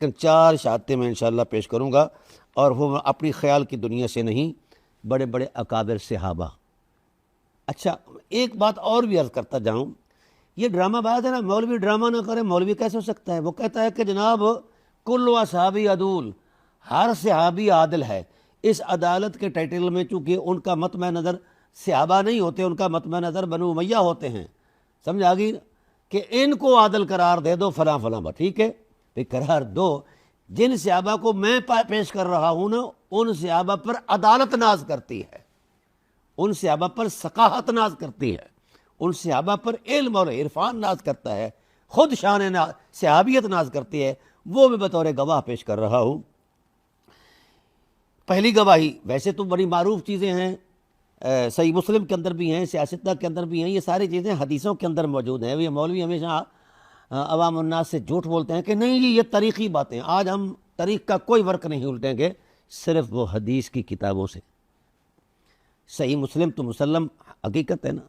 4 شہادتیں میں انشاءاللہ پیش کروں گا، اور وہ اپنی خیال کی دنیا سے نہیں، بڑے بڑے اکابر صحابہ۔ اچھا، ایک بات اور بھی عرض کرتا جاؤں، یہ ڈرامہ بات ہے نا، مولوی ڈرامہ نہ کرے، مولوی کیسے ہو سکتا ہے؟ وہ کہتا ہے کہ جناب کل اصحابی عدول، ہر صحابی عادل ہے۔ اس عدالت کے ٹائٹل میں چونکہ ان کا مطمع نظر صحابہ نہیں ہوتے، ان کا مطمع نظر بنو امیہ ہوتے ہیں، سمجھ آ گئی کہ ان کو عادل قرار دے دو فلاں فلاں، ٹھیک ہے پھر قرار دو۔ جن صحابہ کو میں پیش کر رہا ہوں نا، ان صحابہ پر عدالت ناز کرتی ہے، ان صحابہ پر ثقافت ناز کرتی ہے، ان صحابہ پر علم اور عرفان ناز کرتا ہے، خود شان صحابیت ناز کرتی ہے، وہ میں بطور گواہ پیش کر رہا ہوں۔ پہلی گواہی، ویسے تو بڑی معروف چیزیں ہیں، صحیح مسلم کے اندر بھی ہیں، سیاستہ کے اندر بھی ہیں، یہ ساری چیزیں حدیثوں کے اندر موجود ہیں۔ یہ مولوی ہمیشہ عوام الناس سے جھوٹ بولتے ہیں کہ نہیں جی یہ تاریخی باتیں، آج ہم تاریخ کا کوئی ورق نہیں الٹیں گے، صرف وہ حدیث کی کتابوں سے۔ صحیح مسلم تو مسلم حقیقت ہے نا۔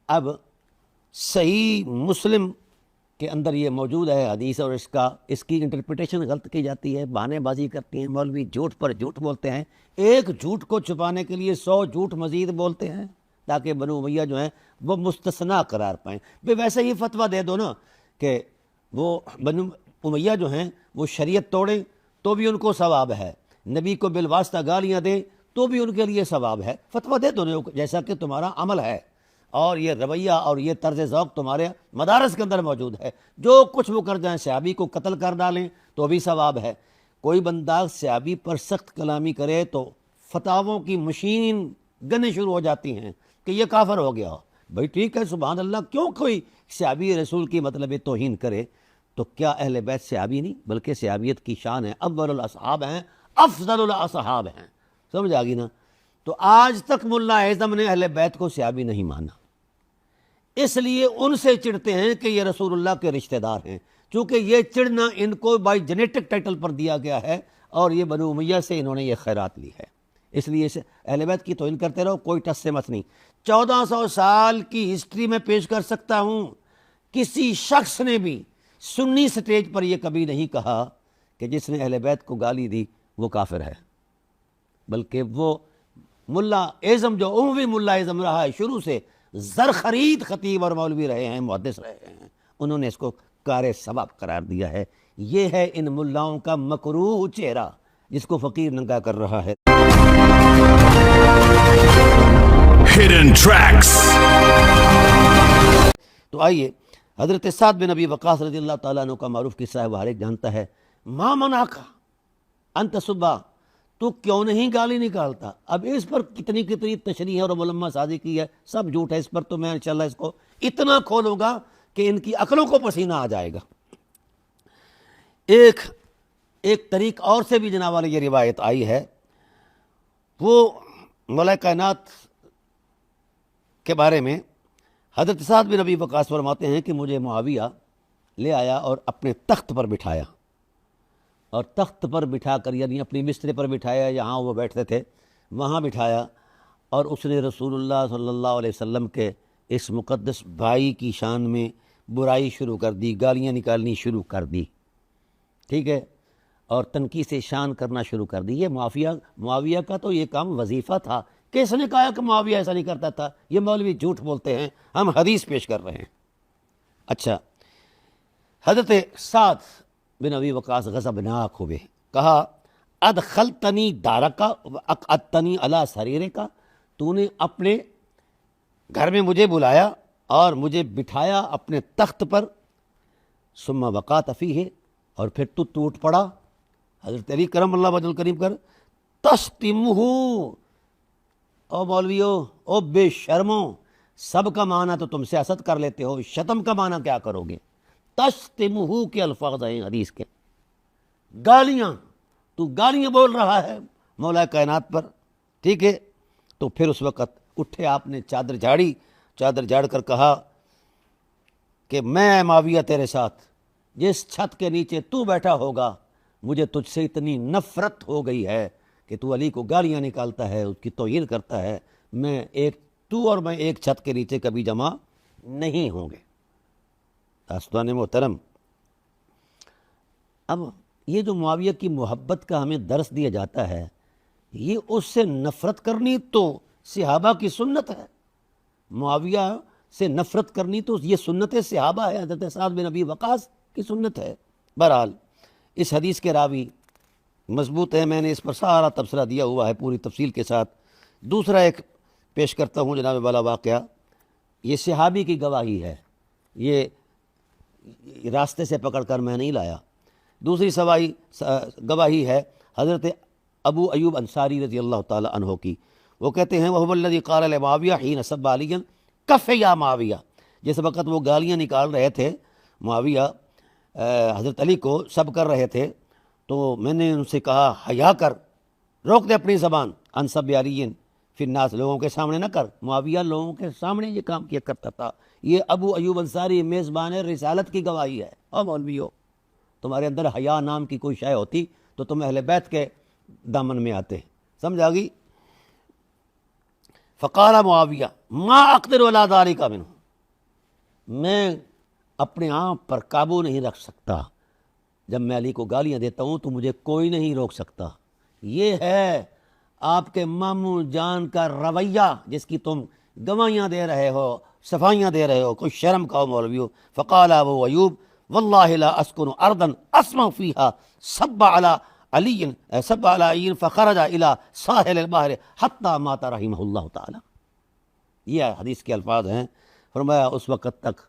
اب صحیح مسلم کے اندر یہ موجود ہے حدیث، اور اس کی انٹرپریٹیشن غلط کی جاتی ہے، بہانے بازی کرتی ہیں مولوی، جھوٹ پر جھوٹ بولتے ہیں، ایک جھوٹ کو چھپانے کے لیے 100 جھوٹ مزید بولتے ہیں تاکہ بنو امیہ جو ہیں وہ مستثنیٰ قرار پائیں۔ ویسے ہی فتویٰ دے دو نا کہ وہ بنو امیہ جو ہیں وہ شریعت توڑیں تو بھی ان کو ثواب ہے، نبی کو بالواسطہ گالیاں دیں تو بھی ان کے لیے ثواب ہے، فتویٰ دے دو جیسا کہ تمہارا عمل ہے اور یہ رویہ اور یہ طرز ذوق تمہارے مدارس کے اندر موجود ہے۔ جو کچھ وہ کر جائیں، صحابی کو قتل کر ڈالیں تو بھی ثواب ہے۔ کوئی بندہ صحابی پر سخت کلامی کرے تو فتاووں کی مشین گنے شروع ہو جاتی ہیں کہ یہ کافر ہو گیا۔ بھائی ٹھیک ہے، سبحان اللہ، کیوں کوئی صحابی رسول کی مطلب توہین کرے؟ تو کیا اہل بیت صحابی نہیں، بلکہ صحابیت کی شان ہے، اول الاصحاب ہیں، افضل الاصحاب ہیں، سمجھ آ گئی نا؟ تو آج تک ملا اعظم نے اہل بیت کو صحابی نہیں مانا، اس لیے ان سے چڑھتے ہیں کہ یہ رسول اللہ کے رشتہ دار ہیں، چونکہ یہ چڑھنا ان کو بائی جینیٹک ٹائٹل پر دیا گیا ہے، اور یہ بنو امیہ سے انہوں نے یہ خیرات لی ہے، اس لیے اہل بیت کی توہین کرتے رہو، کوئی ٹس سے مت نہیں۔ 1400 سال کی ہسٹری میں پیش کر سکتا ہوں، کسی شخص نے بھی سنی سٹیج پر یہ کبھی نہیں کہا کہ جس نے اہل بیت کو گالی دی وہ کافر ہے، بلکہ وہ ملا اعظم جو عموی ملا اعظم رہا ہے شروع سے، زر خرید خطیب اور مولوی رہے ہیں، محدث رہے ہیں، انہوں نے اس کو کار ثواب قرار دیا ہے۔ یہ ہے ان ملاؤں کا مکروہ چہرہ جس کو فقیر ننگا کر رہا ہے۔ Hidden Tracks. تو آئیے، حضرت سعد بن ابی وقاص رضی اللہ تعالیٰ عنہ کا معروف قصہ ہے، وہ ہر ایک جانتا ہے۔ ما منعک ان تسبا، تو کیوں نہیں گالی نکالتا؟ اب اس پر کتنی تشریح اور ملمہ سازی کی ہے، سب جھوٹ ہے، اس پر تو میں انشاءاللہ اس کو اتنا کھولوں گا کہ ان کی عقلوں کو پسینہ آ جائے گا۔ ایک طریق اور سے بھی جناب والی یہ روایت آئی ہے، وہ مولا کائنات کے بارے میں حضرت سعد بن ابی وقاص فرماتے ہیں کہ مجھے معاویہ لے آیا اور اپنے تخت پر بٹھایا، اور تخت پر بٹھا کر یعنی اپنی بستر پر بٹھایا، جہاں وہ بیٹھتے تھے وہاں بٹھایا، اور اس نے رسول اللہ صلی اللہ علیہ وسلم کے اس مقدس بھائی کی شان میں برائی شروع کر دی، گالیاں نکالنی شروع کر دی، ٹھیک ہے، اور تنقیص شان کرنا شروع کر دی۔ یہ معاویہ کا تو یہ کام وظیفہ تھا، کس نے کہا کہ معاویہ ایسا نہیں کرتا تھا؟ یہ مولوی جھوٹ بولتے ہیں، ہم حدیث پیش کر رہے ہیں۔ اچھا، حضرت سعد بن ابی وقاص غضبناک ہوئے، کہا ادخلتنی دارکا واقعدتنی علی سریرکا، تو نے اپنے گھر میں مجھے بلایا اور مجھے بٹھایا اپنے تخت پر، ثم وقعت فیہ، اور پھر تو ٹوٹ پڑا۔ حضرت علی کرم اللہ وجہ الکریم کر تشتمہ، او مولویو، او بے شرمو، سب کا معنی تو تم سیاست کر لیتے ہو، شتم کا معنی کیا کرو گے؟ تشتمہ کے الفاظ ہیں حدیث کے، گالیاں، تو گالیاں بول رہا ہے مولا کائنات پر، ٹھیک ہے۔ تو پھر اس وقت اٹھے آپ نے، چادر جھاڑی، چادر جھاڑ کر کہا کہ میں معاویہ تیرے ساتھ، جس چھت کے نیچے تو بیٹھا ہوگا مجھے تجھ سے اتنی نفرت ہو گئی ہے کہ تو علی کو گالیاں نکالتا ہے، اس کی توہین کرتا ہے، تو اور میں ایک چھت کے نیچے کبھی جمع نہیں ہوں گے۔ داستان محترم، اب یہ جو معاویہ کی محبت کا ہمیں درس دیا جاتا ہے، یہ اس سے نفرت کرنی تو صحابہ کی سنت ہے، معاویہ سے نفرت کرنی تو یہ سنت صحابہ ہے، حضرت سعد بن ابی وقاص کی سنت ہے۔ بہرحال اس حدیث کے راوی مضبوط ہے، میں نے اس پر سارا تبصرہ دیا ہوا ہے پوری تفصیل کے ساتھ۔ دوسرا ایک پیش کرتا ہوں جناب والا واقعہ، یہ صحابی کی گواہی ہے، یہ راستے سے پکڑ کر میں نہیں لایا۔ دوسری گواہی ہے حضرت ابو ایوب انصاری رضی اللہ تعالی عنہ کی، وہ کہتے ہیں وَهُوَ الَّذِي قَالَ لِمُعَاوِيَةَ حِينَ سَبَّ عَلِيًّا كَفَّ يَا مُعَاوِيَةَ، جس وقت وہ گالیاں نکال رہے تھے، معاویہ حضرت علی کو سب کر رہے تھے، تو میں نے ان سے کہا حیا کر، روک دے اپنی زبان، عن سب علی فی الناس، لوگوں کے سامنے نہ کر۔ معاویہ لوگوں کے سامنے یہ کام کیا کرتا تھا۔ یہ ابو ایوب انصاری میزبان رسالت کی گواہی ہے۔ اور مولویو، تمہارے اندر حیا نام کی کوئی شے ہوتی تو تم اہل بیت کے دامن میں آتے، سمجھ آ گئی؟ فقال معاویہ ما اقدر علی ذلک منہ، میں اپنے آپ پر قابو نہیں رکھ سکتا، جب میں علی کو گالیاں دیتا ہوں تو مجھے کوئی نہیں روک سکتا۔ یہ ہے آپ کے ماموں جان کا رویہ جس کی تم گواہیاں دے رہے ہو، صفائیاں دے رہے ہو، کوئی شرم کھاؤ مولویو۔ فقال ابو ایوب واللہ لا اسکن ارضا اسمع فیہا سب علی علی فخرج الى ساحل البحر حتی مات رحمہ اللہ تعالی۔ یہ حدیث کے الفاظ ہیں، فرمایا اس وقت تک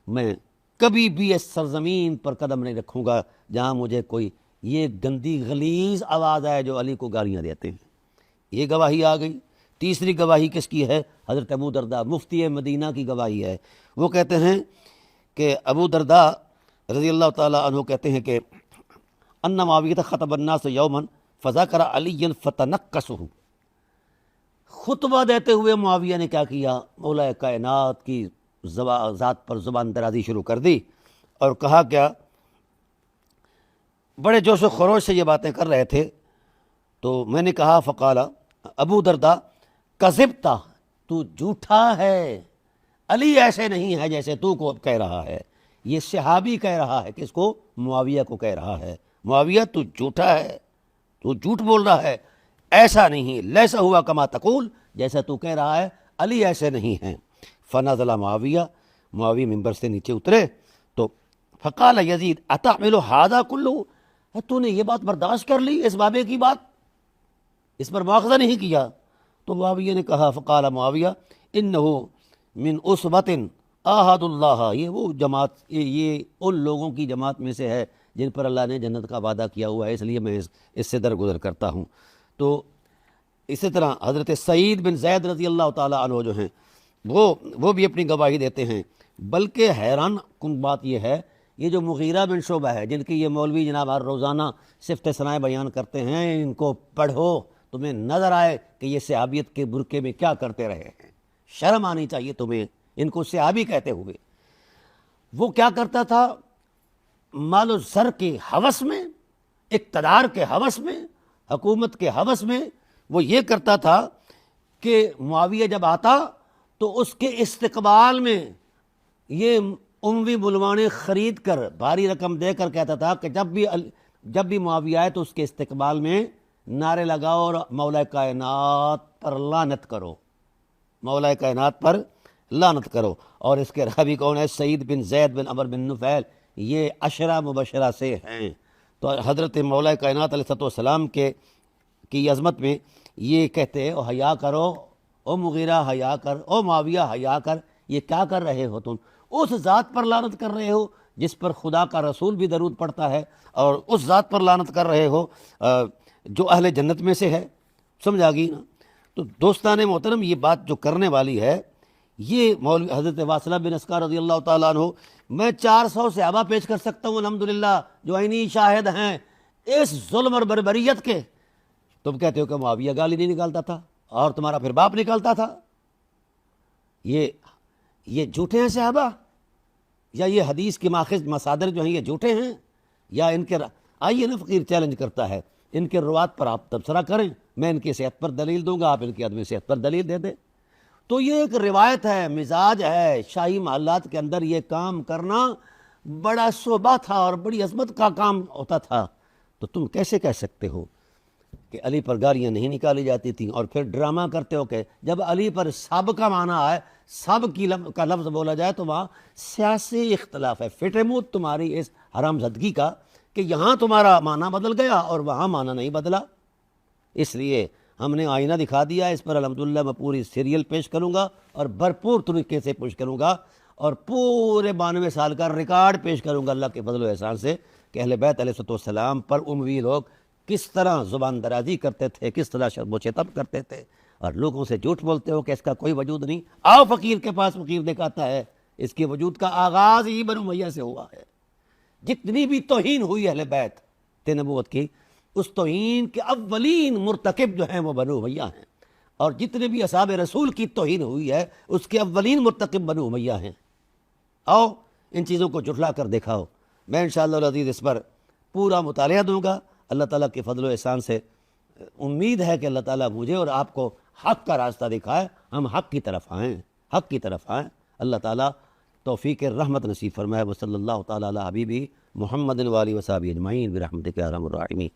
میں کبھی بھی اس سرزمین پر قدم نہیں رکھوں گا جہاں مجھے کوئی یہ گندی غلیظ آواز آئے جو علی کو گالیاں دیتے ہیں۔ یہ گواہی آ گئی۔ تیسری گواہی کس کی ہے؟ حضرت ابو درداء مفتی مدینہ کی گواہی ہے۔ وہ کہتے ہیں کہ ابو درداء رضی اللہ تعالی عنہ کہتے ہیں کہ ان معاویہ خطب الناس یوما فذکر علی فتنکسہ، خطبہ دیتے ہوئے معاویہ نے کیا کیا؟ مولا کائنات کی ذات پر زبان درازی شروع کر دی اور کہا کیا؟ بڑے جوش و خروش سے یہ باتیں کر رہے تھے، تو میں نے کہا فقال ابو درداء کذبتا، تو جھوٹا ہے، علی ایسے نہیں ہے جیسے تو کو کہہ رہا ہے۔ یہ صحابی کہہ رہا ہے، کس کو؟ معاویہ کو کہہ رہا ہے، معاویہ تو جھوٹا ہے، تو جھوٹ بول رہا ہے، ایسا نہیں، لیسا ہوا کما تقول، جیسا تو کہہ رہا ہے علی ایسے نہیں ہیں۔ فنزل معاویہ، معاویہ ممبر سے نیچے اترے تو فقال یزید اتعمل ھذا کلہ، تو نے یہ بات برداشت کر لی، اس بابے کی بات، اس پر مواخذہ نہیں کیا؟ تو معاویہ نے کہا فقال معاویہ انہ من اسوۃ آحد اللہ، یہ وہ جماعت، یہ ان لوگوں کی جماعت میں سے ہے جن پر اللہ نے جنت کا وعدہ کیا ہوا ہے، اس لیے میں اس سے درگزر کرتا ہوں۔ تو اسی طرح حضرت سعید بن زید رضی اللہ تعالیٰ عنہ جو ہیں وہ بھی اپنی گواہی دیتے ہیں۔ بلکہ حیران کن بات یہ ہے، یہ جو مغیرہ بن شعبہ ہے، جن کی یہ مولوی جناب ہر روزانہ صفت ثنائے بیان کرتے ہیں، ان کو پڑھو تمہیں نظر آئے کہ یہ صحابیت کے برقعے میں کیا کرتے رہے ہیں، شرم آنی چاہیے تمہیں ان کو صحابی کہتے ہوئے۔ وہ کیا کرتا تھا؟ مال و زر کے ہوس میں، اقتدار کے ہوس میں، حکومت کے ہوس میں وہ یہ کرتا تھا کہ معاویہ جب آتا تو اس کے استقبال میں یہ اموی بلوانے خرید کر بھاری رقم دے کر کہتا تھا کہ جب بھی معاویہ آئے تو اس کے استقبال میں نعرے لگاؤ اور مولا کائنات پر لعنت کرو، مولا کائنات پر لعنت کرو۔ اور اس کے راوی کون ہے؟ سعید بن زید بن عمر بن نفیل، یہ عشرہ مبشرہ سے ہیں۔ تو حضرت مولا کائنات علیہ السلام کی عظمت میں یہ کہتے ہیں او حیا کرو، او مغیرہ حیا کر، او معاویہ حیا کر، یہ کیا کر رہے ہو تم؟ اس ذات پر لعنت کر رہے ہو جس پر خدا کا رسول بھی درود پڑھتا ہے، اور اس ذات پر لعنت کر رہے ہو جو اہل جنت میں سے ہے۔ سمجھ آ گئی نا؟ تو دوستان محترم، یہ بات جو کرنے والی ہے یہ مولوی حضرت واصلہ بن اسکر رضی اللہ تعالیٰ عنہ، میں 400 صحابہ پیش کر سکتا ہوں الحمدللہ جو عینی شاہد ہیں اس ظلم اور بربریت کے۔ تم کہتے ہو کہ معاویہ گالی نہیں نکالتا تھا اور تمہارا پھر باپ نکالتا تھا، یہ جھوٹے ہیں صحابہ، یا یہ حدیث کی ماخذ مصادر جو ہیں یہ جھوٹے ہیں، یا ان کے آئیے نا، فقیر چیلنج کرتا ہے، ان کے روات پر آپ تبصرہ کریں، میں ان کی صحت پر دلیل دوں گا، آپ ان کی عدم صحت پر دلیل دے دیں۔ تو یہ ایک روایت ہے، مزاج ہے، شاہی محلات کے اندر یہ کام کرنا بڑا صوبہ تھا اور بڑی عظمت کا کام ہوتا تھا۔ تو تم کیسے کہہ سکتے ہو کہ علی پر گالیاں نہیں نکالی جاتی تھیں، اور پھر ڈرامہ کرتے ہو کہ جب علی پر سب کا معنی آئے، سب کا لفظ بولا جائے تو وہاں سیاسی اختلاف ہے۔ فٹ منہ تمہاری اس حرام زدگی کا کہ یہاں تمہارا معنی بدل گیا اور وہاں معنی نہیں بدلا۔ اس لیے ہم نے آئینہ دکھا دیا، اس پر الحمدللہ میں پوری سیریل پیش کروں گا اور بھرپور طریقے سے پیش کروں گا، اور پورے 92 سال کا ریکارڈ پیش کروں گا اللہ کے فضل و احسان سے کہ اہل بیت علیہ السلام پر اموی لوگ کس طرح زبان درازی کرتے تھے، کس طرح شرم و شتم کرتے تھے، اور لوگوں سے جھوٹ بولتے ہو کہ اس کا کوئی وجود نہیں۔ آؤ فقیر کے پاس، فقیر دکھاتا ہے اس کے وجود کا آغاز ہی بنو امیہ سے ہوا ہے۔ جتنی بھی توہین ہوئی اہل بیت نبوت کی، اس توہین کے اولین مرتکب جو ہیں وہ بنو امیہ ہیں، اور جتنے بھی اصحاب رسول کی توہین ہوئی ہے اس کے اولین مرتکب بنو امیہ ہیں۔ آؤ ان چیزوں کو جھٹلا کر دکھاؤ۔ میں انشاءاللہ العزیز اس پر پورا مطالعہ دوں گا۔ اللہ تعالیٰ کے فضل و احسان سے امید ہے کہ اللہ تعالیٰ مجھے اور آپ کو حق کا راستہ دکھائے، ہم حق کی طرف آئیں، حق کی طرف آئیں۔ اللہ تعالیٰ توفیق رحمت نصیب فرمائے۔ وصلی اللہ تعالیٰ علی حبیبی محمد و آلہ و صحبہ اجمعین برحمتک یا ارحم الراحمین۔